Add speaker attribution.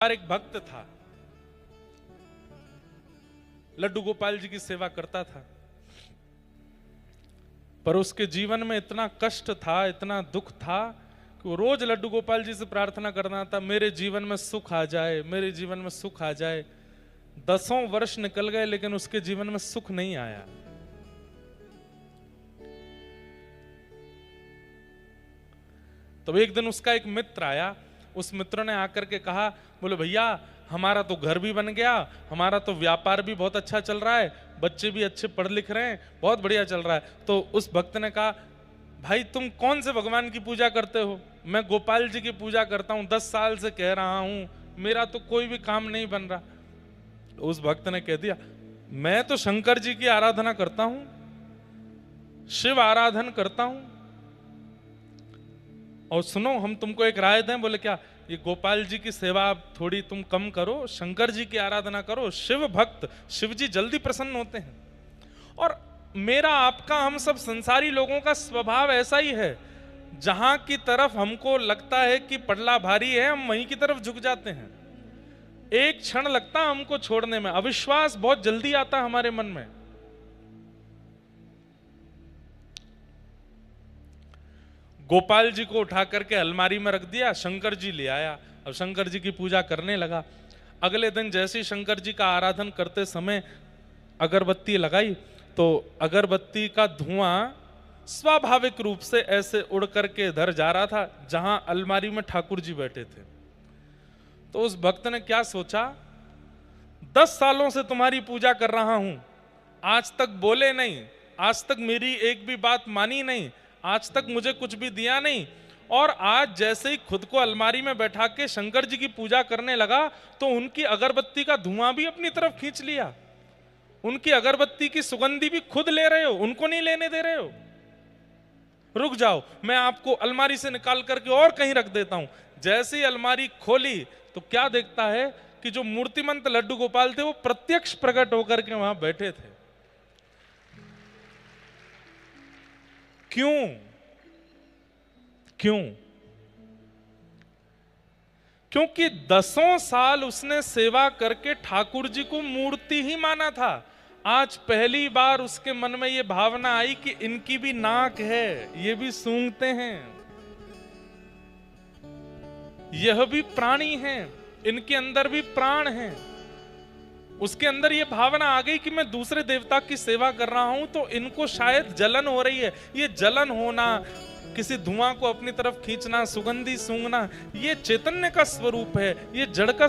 Speaker 1: एक भक्त था, लड्डू गोपाल जी की सेवा करता था, पर उसके जीवन में इतना कष्ट था, इतना दुख था कि वो रोज लड्डू गोपाल जी से प्रार्थना करना था, मेरे जीवन में सुख आ जाए, मेरे जीवन में सुख आ जाए। 10 वर्ष निकल गए लेकिन उसके जीवन में सुख नहीं आया। तो एक दिन उसका एक मित्र आया, उस मित्र ने आकर के कहा, बोले भैया हमारा तो घर भी बन गया, हमारा तो व्यापार भी बहुत अच्छा चल रहा है, बच्चे भी अच्छे पढ़ लिख रहे हैं, बहुत बढ़िया चल रहा है। तो उस भक्त ने कहा, भाई तुम कौन से भगवान की पूजा करते हो? मैं गोपाल जी की पूजा करता हूं, 10 साल से कह रहा हूं, मेरा तो कोई भी काम नहीं बन रहा। उस भक्त ने कह दिया, मैं तो शंकर जी की आराधना करता हूं, शिव आराधन करता हूं, और सुनो हम तुमको एक राय दें। बोले क्या? ये गोपाल जी की सेवा आप थोड़ी तुम कम करो, शंकर जी की आराधना करो, शिव भक्त, शिव जी जल्दी प्रसन्न होते हैं। और मेरा आपका हम सब संसारी लोगों का स्वभाव ऐसा ही है, जहां की तरफ हमको लगता है कि पड़ला भारी है, हम वहीं की तरफ झुक जाते हैं। एक क्षण लगता है हमको छोड़ने में, अविश्वास बहुत जल्दी आता है हमारे मन में। गोपाल जी को उठा करके अलमारी में रख दिया, शंकर जी ले आया, अब शंकर जी की पूजा करने लगा। अगले दिन जैसे ही शंकर जी का आराधन करते समय अगरबत्ती लगाई तो अगरबत्ती का धुआं स्वाभाविक रूप से ऐसे उड़ करके इधर जा रहा था जहां अलमारी में ठाकुर जी बैठे थे। तो उस भक्त ने क्या सोचा, 10 सालों से तुम्हारी पूजा कर रहा हूं, आज तक बोले नहीं, आज तक मेरी एक भी बात मानी नहीं, आज तक मुझे कुछ भी दिया नहीं, और आज जैसे ही खुद को अलमारी में बैठा के शंकर जी की पूजा करने लगा तो उनकी अगरबत्ती का धुआं भी अपनी तरफ खींच लिया, उनकी अगरबत्ती की सुगंधी भी खुद ले रहे हो, उनको नहीं लेने दे रहे हो। रुक जाओ, मैं आपको अलमारी से निकाल करके और कहीं रख देता हूं। जैसे ही अलमारी खोली तो क्या देखता है कि जो मूर्तिमंत लड्डू गोपाल थे वो प्रत्यक्ष प्रकट होकर के वहां बैठे थे। क्यों? क्यों? क्योंकि 10 साल उसने सेवा करके ठाकुर जी को मूर्ति ही माना था। आज पहली बार उसके मन में यह भावना आई कि इनकी भी नाक है, ये भी सूंघते हैं, यह भी प्राणी हैं, इनके अंदर भी प्राण हैं। उसके अंदर यह भावना आ गई कि मैं दूसरे देवता की सेवा कर रहा हूं तो इनको शायद जलन हो रही है। ये जलन होना, किसी धुआं को अपनी तरफ खींचना, सुगंधी सूंघना, ये चैतन्य का स्वरूप है, ये जड़ का